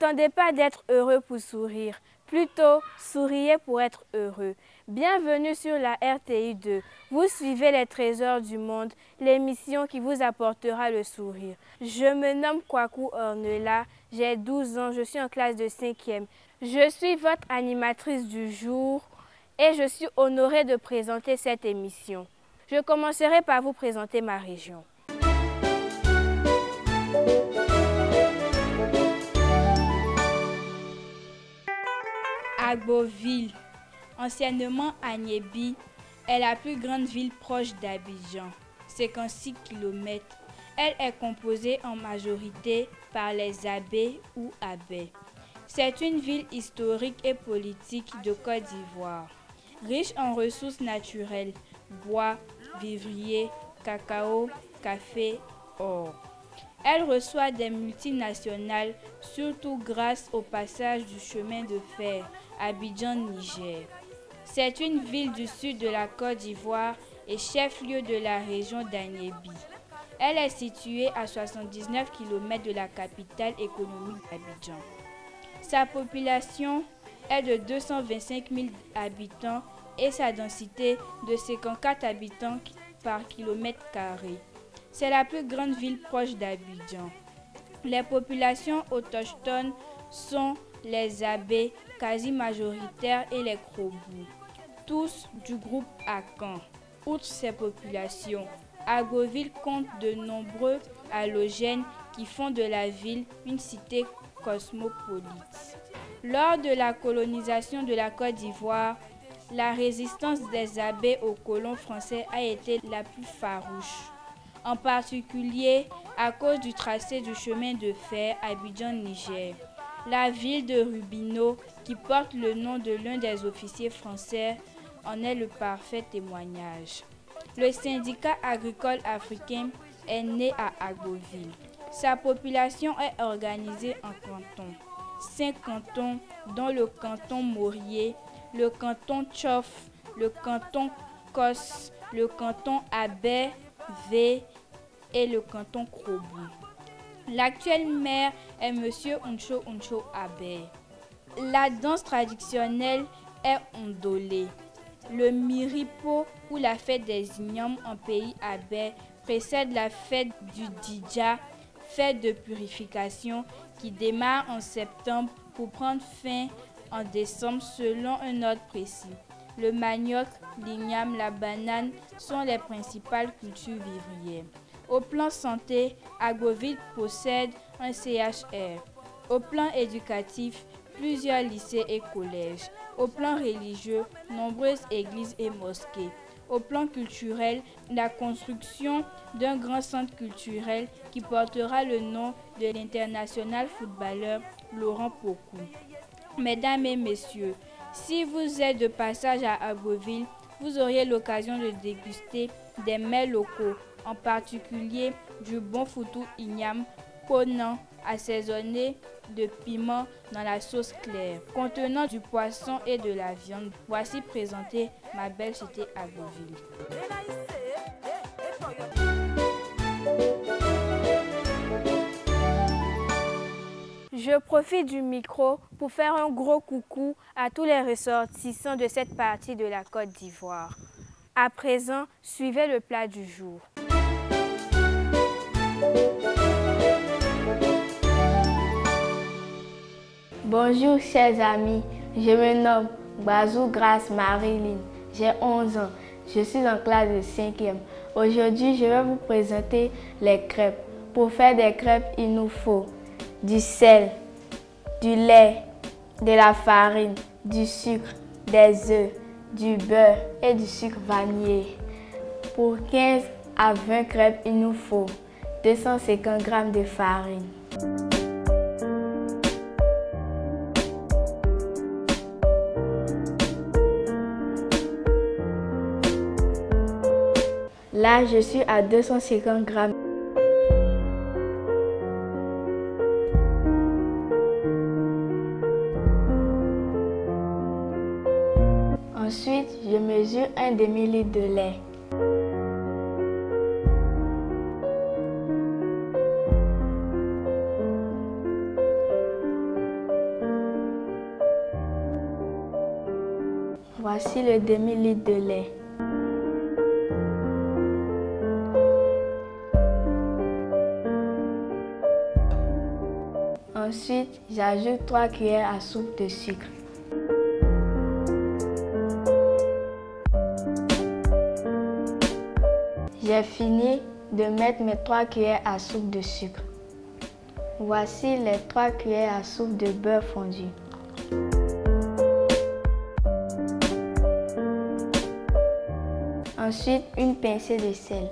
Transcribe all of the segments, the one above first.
N'attendez pas d'être heureux pour sourire. Plutôt, souriez pour être heureux. Bienvenue sur la RTI 2. Vous suivez les trésors du monde, l'émission qui vous apportera le sourire. Je me nomme Kwaku Ornella, j'ai 12 ans, je suis en classe de 5e. Je suis votre animatrice du jour et je suis honorée de présenter cette émission. Je commencerai par vous présenter ma région. Agboville, anciennement Agnébi, est la plus grande ville proche d'Abidjan, 56 km. Elle est composée en majorité par les Abé ou Abé. C'est une ville historique et politique de Côte d'Ivoire, riche en ressources naturelles, bois, vivriers, cacao, café, or. Elle reçoit des multinationales, surtout grâce au passage du chemin de fer Abidjan-Niger. C'est une ville du sud de la Côte d'Ivoire et chef-lieu de la région d'Agnébi. Elle est située à 79 km de la capitale économique d'Abidjan. Sa population est de 225 000 habitants et sa densité de 54 habitants par kilomètre carré. C'est la plus grande ville proche d'Abidjan. Les populations autochtones sont les Abé, quasi majoritaires, et les Krobou, tous du groupe Akan. Outre ces populations, Agboville compte de nombreux halogènes qui font de la ville une cité cosmopolite. Lors de la colonisation de la Côte d'Ivoire, la résistance des Abé aux colons français a été la plus farouche. En particulier à cause du tracé du chemin de fer Abidjan-Niger. La ville de Rubino, qui porte le nom de l'un des officiers français, en est le parfait témoignage. Le syndicat agricole africain est né à Agboville. Sa population est organisée en cantons. 5 cantons, dont le canton Morier, le canton Tchof, le canton Kos, le canton Abé, V et le canton Krobou. L'actuel maire est M. Uncho Abé. La danse traditionnelle est Ondolé. Le Miripo ou la fête des ignomes en pays Abé précède la fête du Didja, fête de purification qui démarre en septembre pour prendre fin en décembre selon un ordre précis. Le manioc, l'igname, la banane sont les principales cultures vivrières. Au plan santé, Agboville possède un CHR. Au plan éducatif, plusieurs lycées et collèges. Au plan religieux, nombreuses églises et mosquées. Au plan culturel, la construction d'un grand centre culturel qui portera le nom de l'international footballeur Laurent Pokou. Mesdames et messieurs, si vous êtes de passage à Agboville, vous auriez l'occasion de déguster des mets locaux, en particulier du bon foutou igname, conant, assaisonné de piment dans la sauce claire, contenant du poisson et de la viande. Voici présentée ma belle cité Agboville. Je profite du micro pour faire un gros coucou à tous les ressortissants de cette partie de la Côte d'Ivoire. À présent, suivez le plat du jour. Bonjour chers amis, je me nomme Bazou Grace Marilyn, j'ai 11 ans, je suis en classe de 5e. Aujourd'hui, je vais vous présenter les crêpes. Pour faire des crêpes, il nous faut du sel, du lait, de la farine, du sucre, des œufs, du beurre et du sucre vanillé. Pour 15 à 20 crêpes, il nous faut 250 g de farine. Là, je suis à 250 g. Ensuite, je mesure un demi-litre de lait. Voici le demi-litre de lait. Ensuite, j'ajoute 3 cuillères à soupe de sucre. J'ai fini de mettre mes 3 cuillères à soupe de sucre. Voici les 3 cuillères à soupe de beurre fondu. Ensuite, une pincée de sel.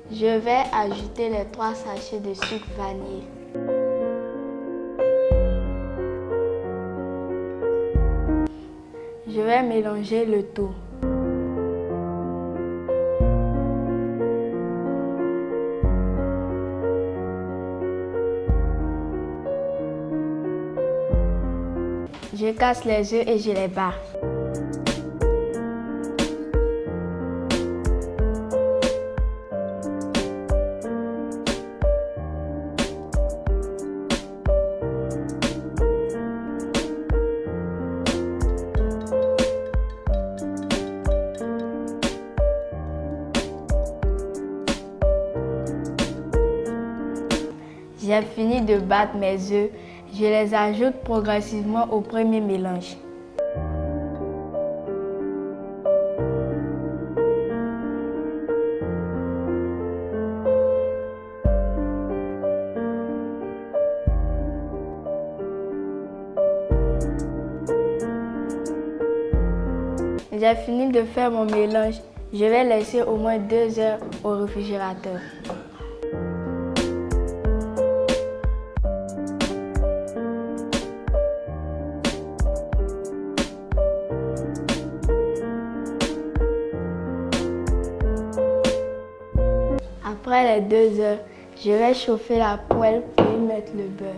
Je vais ajouter les 3 sachets de sucre vanillé. Je vais mélanger le tout. Je casse les œufs et je les bats. J'ai fini de battre mes œufs. Je les ajoute progressivement au premier mélange. J'ai fini de faire mon mélange. Je vais laisser au moins 2 heures au réfrigérateur. Après les 2 heures, je vais chauffer la poêle pour y mettre le beurre.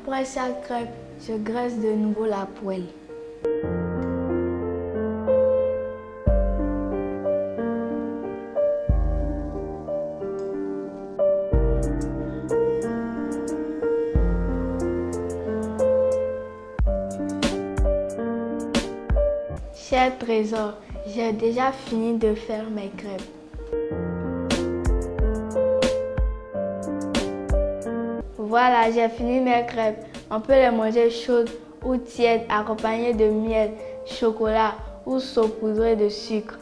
Après chaque crêpe, je graisse de nouveau la poêle. Cher trésor, j'ai déjà fini de faire mes crêpes. Voilà, j'ai fini mes crêpes. On peut les manger chaudes ou tièdes, accompagnées de miel, chocolat ou saupoudrées de sucre.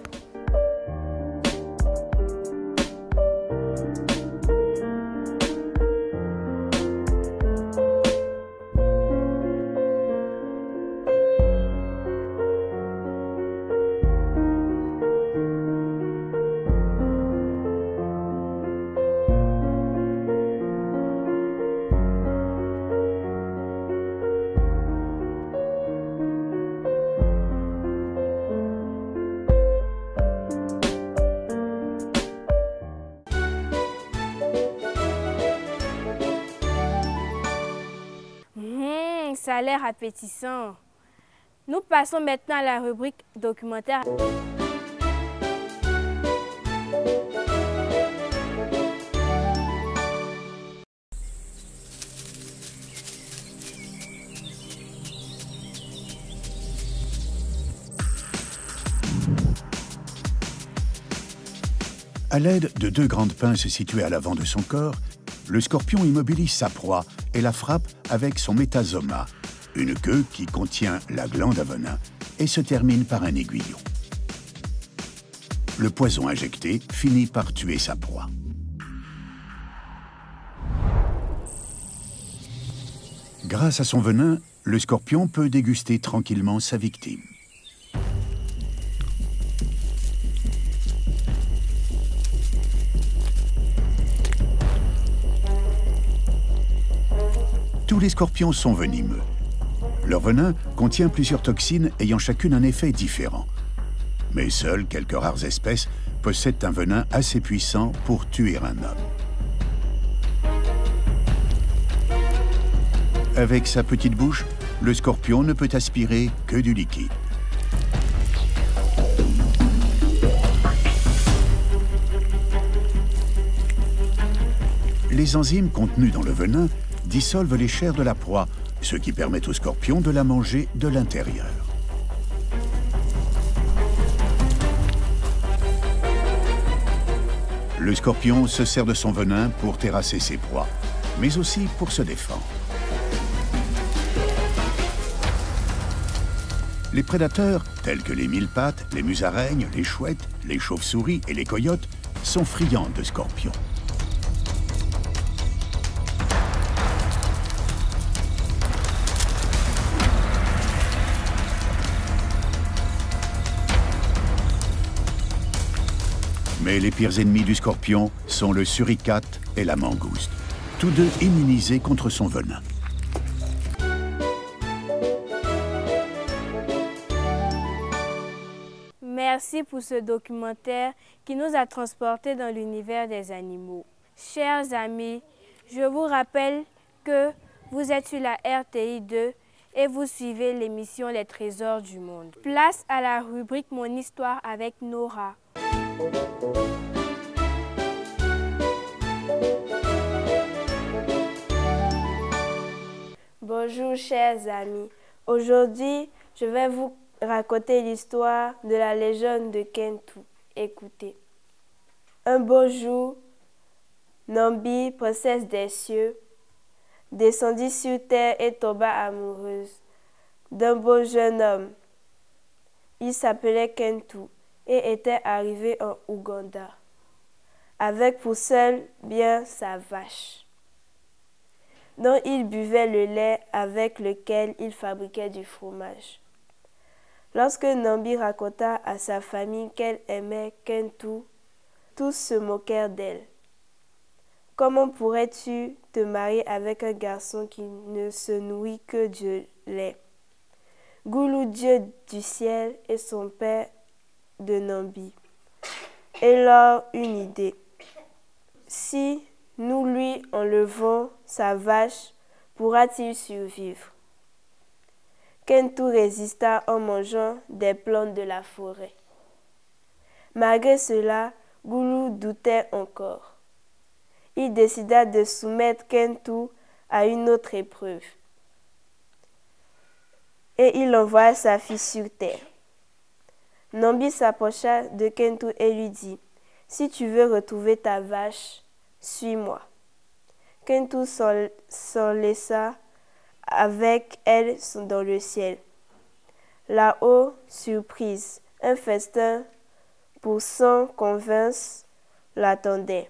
Ça a l'air appétissant. Nous passons maintenant à la rubrique documentaire. À l'aide de 2 grandes pinces situées à l'avant de son corps, le scorpion immobilise sa proie et la frappe avec son métasoma, une queue qui contient la glande à venin et se termine par un aiguillon. Le poison injecté finit par tuer sa proie. Grâce à son venin, le scorpion peut déguster tranquillement sa victime. Tous les scorpions sont venimeux. Leur venin contient plusieurs toxines ayant chacune un effet différent. Mais seules quelques rares espèces possèdent un venin assez puissant pour tuer un homme. Avec sa petite bouche, le scorpion ne peut aspirer que du liquide. Les enzymes contenues dans le venin dissolvent les chairs de la proie, ce qui permet au scorpion de la manger de l'intérieur. Le scorpion se sert de son venin pour terrasser ses proies, mais aussi pour se défendre. Les prédateurs, tels que les mille-pattes, les musaraignes, les chouettes, les chauves-souris et les coyotes, sont friands de scorpions. Mais les pires ennemis du scorpion sont le suricate et la mangouste, tous deux immunisés contre son venin. Merci pour ce documentaire qui nous a transportés dans l'univers des animaux. Chers amis, je vous rappelle que vous êtes sur la RTI 2 et vous suivez l'émission Les Trésors du Monde. Place à la rubrique Mon Histoire avec Nora. Bonjour chers amis, aujourd'hui je vais vous raconter l'histoire de la légende de Kentu. Écoutez. Un beau jour, Nambi, princesse des cieux, descendit sur terre et tomba amoureuse d'un beau jeune homme. Il s'appelait Kentu et était arrivé en Ouganda, avec pour seul bien sa vache, dont il buvait le lait avec lequel il fabriquait du fromage. Lorsque Nambi raconta à sa famille qu'elle aimait Kentu, tous se moquèrent d'elle. « Comment pourrais-tu te marier avec un garçon qui ne se nourrit que de lait ?» Goulou, dieu du ciel, et son père de Nambi, et leur une idée. Si nous lui enlevons sa vache, pourra-t-il survivre? Kentu résista en mangeant des plantes de la forêt. Malgré cela, Goulou doutait encore. Il décida de soumettre Kentu à une autre épreuve. Et il envoya sa fille sur terre. Nambi s'approcha de Kentu et lui dit « Si tu veux retrouver ta vache, suis-moi. » Kentu s'en laissa avec elle dans le ciel. Là-haut, surprise, un festin pour 100 convinces l'attendait.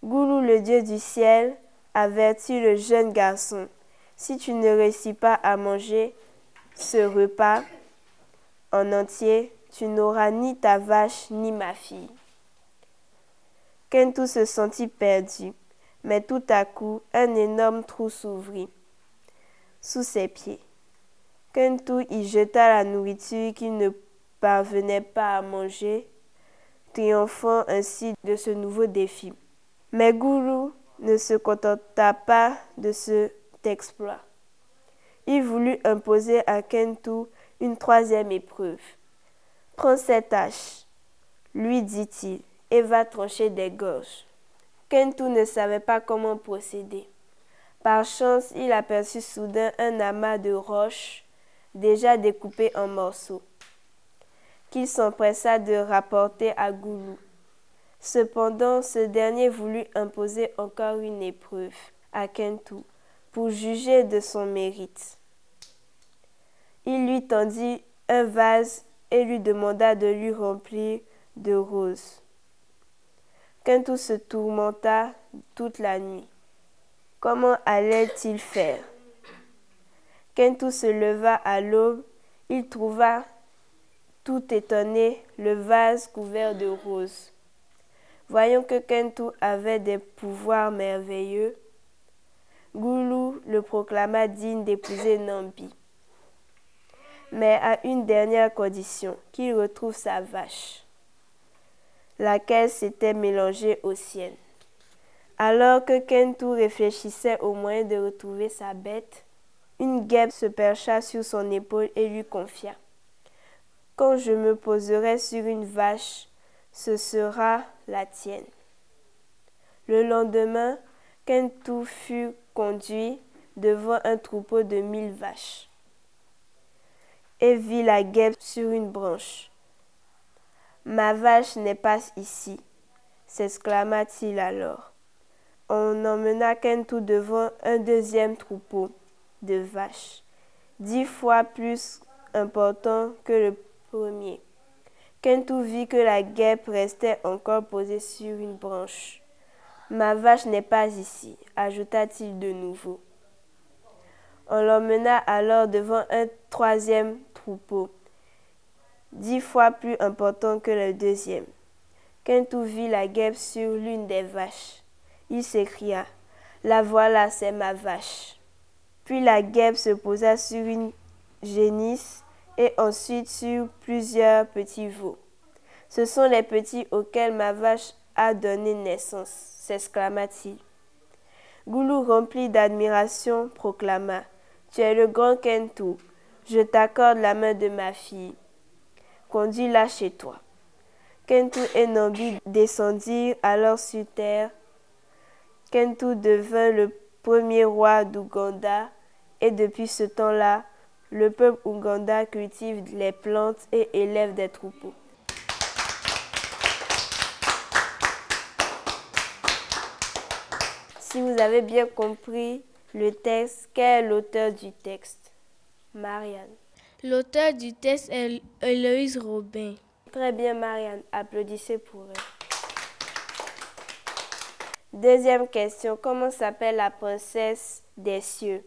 Goulou, le dieu du ciel, avertit le jeune garçon. Si tu ne réussis pas à manger ce repas en entier, tu n'auras ni ta vache ni ma fille. Kentu se sentit perdu, mais tout à coup, un énorme trou s'ouvrit sous ses pieds. Kentu y jeta la nourriture qu'il ne parvenait pas à manger, triomphant ainsi de ce nouveau défi. Mais Goulou ne se contenta pas de cet exploit. il voulut imposer à Kentu une troisième épreuve. « Prends cette hache, lui dit-il, et va trancher des gorges. » Kentu ne savait pas comment procéder. Par chance, il aperçut soudain un amas de roches déjà découpées en morceaux, qu'il s'empressa de rapporter à Goulou. Cependant, ce dernier voulut imposer encore une épreuve à Kentu pour juger de son mérite. Il lui tendit un vase et lui demanda de lui remplir de roses. Kentu se tourmenta toute la nuit. Comment allait-il faire? Kentu se leva à l'aube. Il trouva, tout étonné, le vase couvert de roses. Voyant que Kentu avait des pouvoirs merveilleux, Goulou le proclama digne d'épouser Nambi. Mais à une dernière condition, qu'il retrouve sa vache, laquelle s'était mélangée aux siennes. Alors que Kentu réfléchissait au moyen de retrouver sa bête, une guêpe se percha sur son épaule et lui confia: « Quand je me poserai sur une vache, ce sera la tienne. » Le lendemain, Kentu fut conduit devant un troupeau de 1000 vaches et vit la guêpe sur une branche. « Ma vache n'est pas ici, » s'exclama-t-il alors. On emmena Kentu devant un deuxième troupeau de vaches, 10 fois plus important que le premier. Kentu vit que la guêpe restait encore posée sur une branche. « Ma vache n'est pas ici, » ajouta-t-il de nouveau. On l'emmena alors devant un troisième troupeau, 10 fois plus important que le deuxième. Kentu vit la guêpe sur l'une des vaches. Il s'écria: « La voilà, c'est ma vache. » Puis la guêpe se posa sur une génisse et ensuite sur plusieurs petits veaux. « Ce sont les petits auxquels ma vache a donné naissance, » s'exclama-t-il. Goulou, rempli d'admiration, proclama: « Tu es le grand Kentu, je t'accorde la main de ma fille. Conduis-la chez toi. » Kentu et Nambi descendirent alors sur terre. Kentu devint le premier roi d'Ouganda et depuis ce temps-là, le peuple ouganda cultive les plantes et élève des troupeaux. Si vous avez bien compris le texte, quel est l'auteur du texte? Marianne. L'auteur du texte est Héloïse Robin. Très bien, Marianne. Applaudissez pour elle. Deuxième question. Comment s'appelle la princesse des cieux?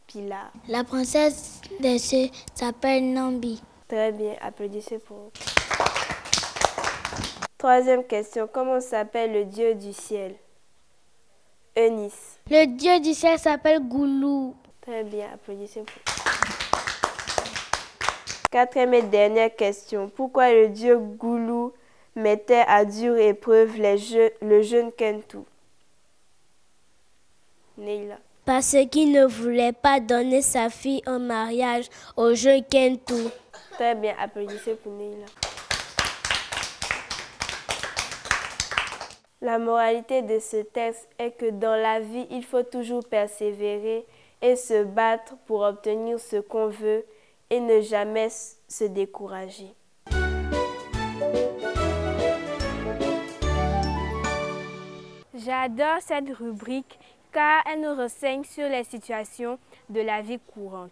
Pilar. La princesse des cieux s'appelle Nambi. Très bien. Applaudissez pour elle. Troisième question. Comment s'appelle le dieu du ciel? Eunice. Le dieu du ciel s'appelle Goulou. Très bien. Applaudissez pour elle. Quatrième et dernière question. Pourquoi le dieu Goulou mettait à dure épreuve le jeune Kentu? Neila. Parce qu'il ne voulait pas donner sa fille en mariage au jeune Kentu. Très bien. Applaudissez pour Neila. La moralité de ce texte est que dans la vie, il faut toujours persévérer et se battre pour obtenir ce qu'on veut et ne jamais se décourager. J'adore cette rubrique car elle nous renseigne sur les situations de la vie courante.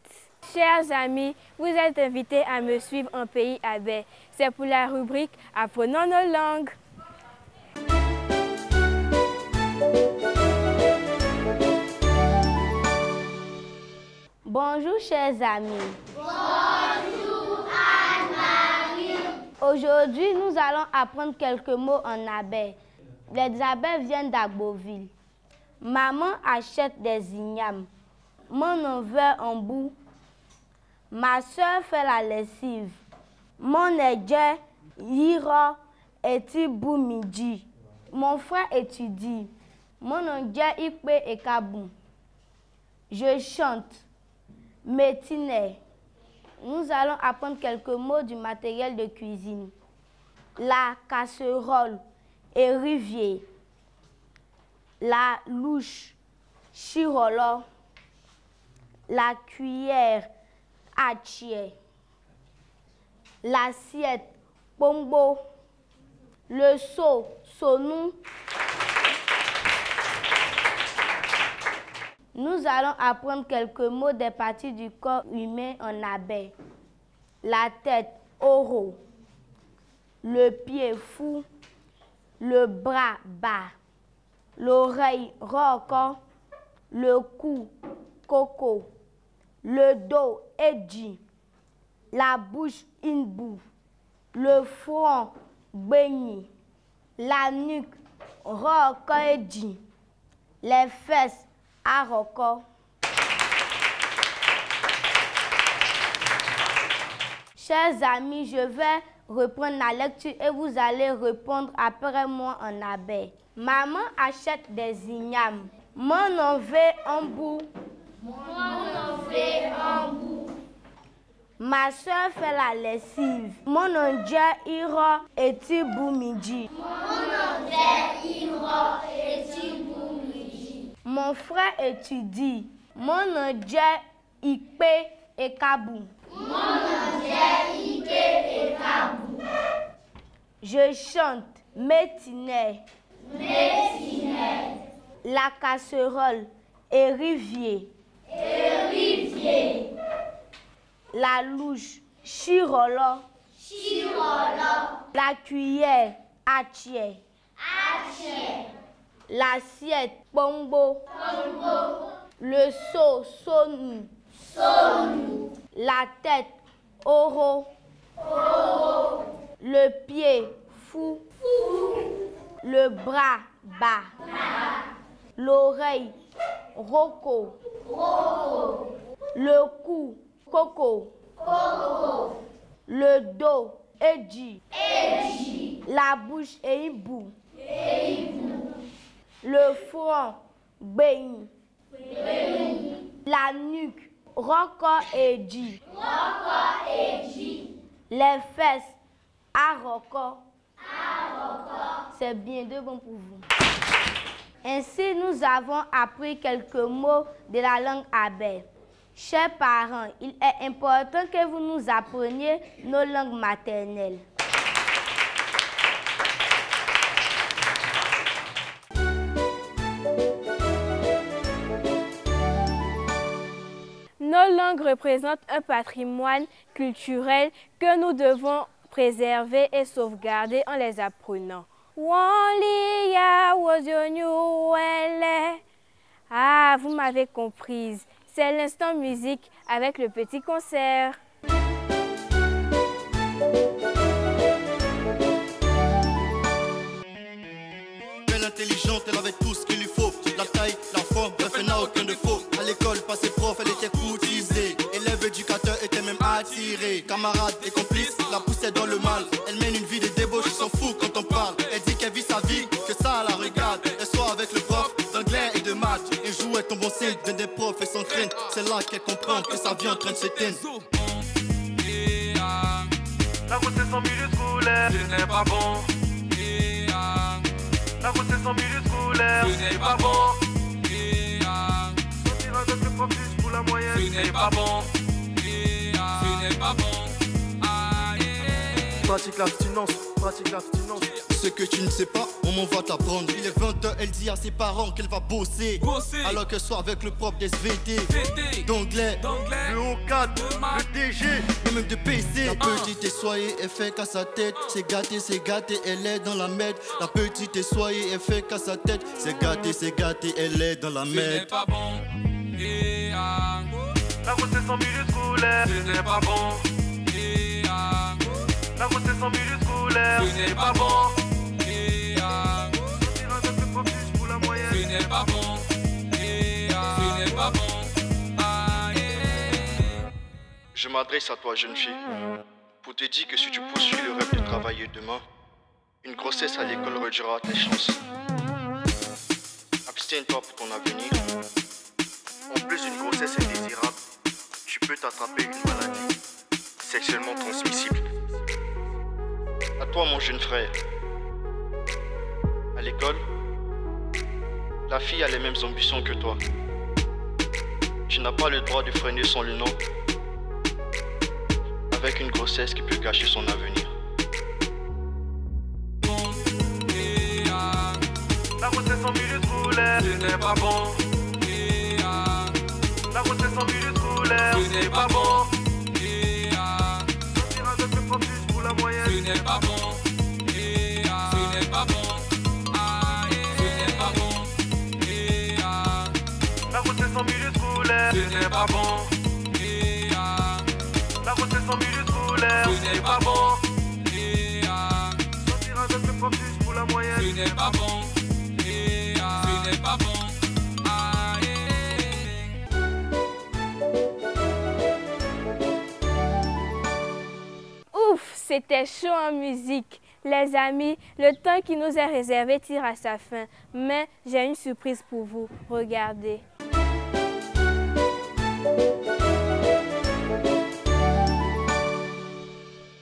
Chers amis, vous êtes invités à me suivre en Pays Abbé. C'est pour la rubrique Apprenons nos langues. Bonjour chers amis. Bonjour Anne-Marie. Aujourd'hui, nous allons apprendre quelques mots en abay. Les abeilles viennent d'Agboville. Maman achète des ignames. Mon neveu en bout. Ma soeur fait la lessive. Mon édje ira et bout midi. Mon frère étudie. Mon oncle ikpe et kabou. Je chante. Métinet. Nous allons apprendre quelques mots du matériel de cuisine. La casserole, évier. La louche, chirolo. La cuillère, achier. L'assiette, pombo. Le seau, sonou. Nous allons apprendre quelques mots des parties du corps humain en abeille. La tête, oro. Le pied, fou. Le bras, bas. L'oreille, roco. Le cou, coco. Le dos, edgy. La bouche, inbou. Le front, beigni. La nuque, roco, edgy. Les fesses, aroko. Chers amis, je vais reprendre la lecture et vous allez répondre après moi en abeille. Maman achète des ignames. Mon enlevé en bout. Ma soeur fait la lessive. Mon oncle ira et midi. Mon frère étudie. Mon oncle Ikpe et Kabou. Je chante Métinet. La casserole, évier. La louche, chirolo. La cuillère, achier. L'assiette, pombo. Le seau, sonou. La tête, oro. Le pied, fou. Le bras, bas. L'oreille, roco. Le cou, coco. Le dos, edgy. La bouche, eibou. Le front, beigni. La nuque, roco, edgy. Les fesses, aroko. C'est bien, de bon pour vous. Ainsi, nous avons appris quelques mots de la langue abeille. Chers parents, il est important que vous nous appreniez nos langues maternelles. Nos langues représentent un patrimoine culturel que nous devons préserver et sauvegarder en les apprenant. Ah, vous m'avez comprise. C'est l'instant musique avec le petit concert. Belle intelligente, elle avait tout ce qu'il lui faut. La taille, la forme, bref, elle n'a aucun défaut. À l'école, passé prof, elle était courtisée. Élève, éducateur, était même attiré. Camarade et complice, la poussait dans le mal. Elle mène une vie de débauche, ils s'en fout quand on parle. Elle dit qu'elle vit sa vie, que ça la regarde. Elle soit avec le prof d'anglais et de maths. Un jour, elle tombe enceinte d'un des profs et s'entraîne. C'est là qu'elle comprend que sa vie est en train de s'éteindre. La route est sans milieu scolaire, ce n'est pas bon. La route est sans milieu scolaire, ce n'est pas bon. Sortir avec le prof juste pour la moyenne, ce n'est pas bon. Ce n'est pas bon. Pratique l'abstinence, pratique l'abstinence. Ce que tu ne sais pas, on va t'apprendre. Il est 20h, elle dit à ses parents qu'elle va bosser. Alors qu'elle soit avec le prof d'SVT, d'anglais, Le O4, le DG, et même de PC. La petite est soyée, elle fait qu'à sa tête. C'est gâté, elle est dans la merde. La petite est soyée, elle fait qu'à sa tête. C'est gâté, elle est dans la merde. ce n'est pas bon. La route est sans milieu scolaire, ce n'est pas bon. La route est sans milieu scolaire, ce n'est pas bon. Sortir avec le prof juste pour la moyenne, ce n'est pas bon. Ce n'est pas bon. Je m'adresse à toi, jeune fille, pour te dire que si tu poursuis le rêve de travailler demain, une grossesse à l'école réduira tes chances. Abstiens-toi pour ton avenir. En plus, une grossesse indésirable, tu attraper une maladie sexuellement transmissible. À toi, mon jeune frère. À l'école, la fille a les mêmes ambitions que toi. Tu n'as pas le droit de freiner son nom avec une grossesse qui peut gâcher son avenir. La grossesse en milieu scolaire, ce n'est pas bon. La grossesse en milieu scolaire, ce n'est pas bon. Sortir avec le profil pour la moyenne, ce n'est pas bon. Ce n'est pas bon. Ce n'est pas bon. La grossesse en milieu scolaire, ce n'est pas bon. La grossesse en milieu scolaire, ce n'est pas bon. Sortir avec le profil pour la moyenne, ce n'est pas bon. Ce n'est pas bon. Ouf, c'était chaud en musique. Les amis, le temps qui nous est réservé tire à sa fin. Mais j'ai une surprise pour vous. Regardez.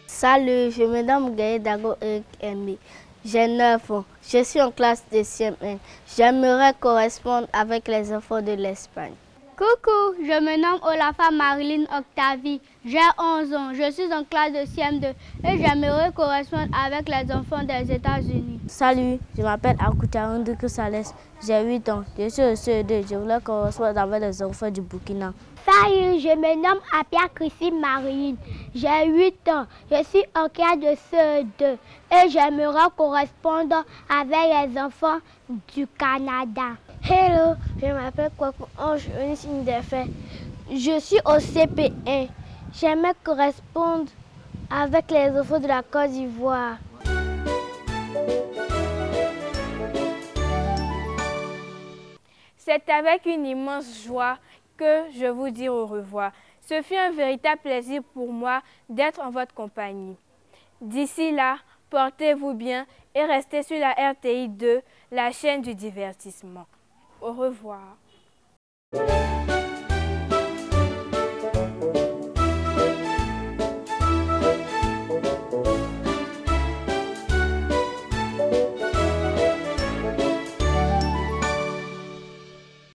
Salut, je me nomme Gaël Dago Eric Aimé. J'ai 9 ans. Je suis en classe de CM1. J'aimerais correspondre avec les enfants de l'Espagne. Coucou, je me nomme Olafa Marilyn Octavie. J'ai 11 ans. Je suis en classe de CM2 et j'aimerais correspondre avec les enfants des États-Unis. Salut, je m'appelle Akuta Ndoukou Sales. J'ai 8 ans. Je suis au CE2. Je voulais correspondre avec les enfants du Burkina. Salut, je me nomme Apia Christine Marilyn. J'ai 8 ans. Je suis en classe de CE2 et j'aimerais correspondre avec les enfants du Canada. Hello, je m'appelle Kwaku Ange Eunice Indefé. Je suis au CP1. J'aimerais correspondre avec les enfants de la Côte d'Ivoire. C'est avec une immense joie que je vous dis au revoir. Ce fut un véritable plaisir pour moi d'être en votre compagnie. D'ici là, portez-vous bien et restez sur la RTI 2, la chaîne du divertissement. Au revoir.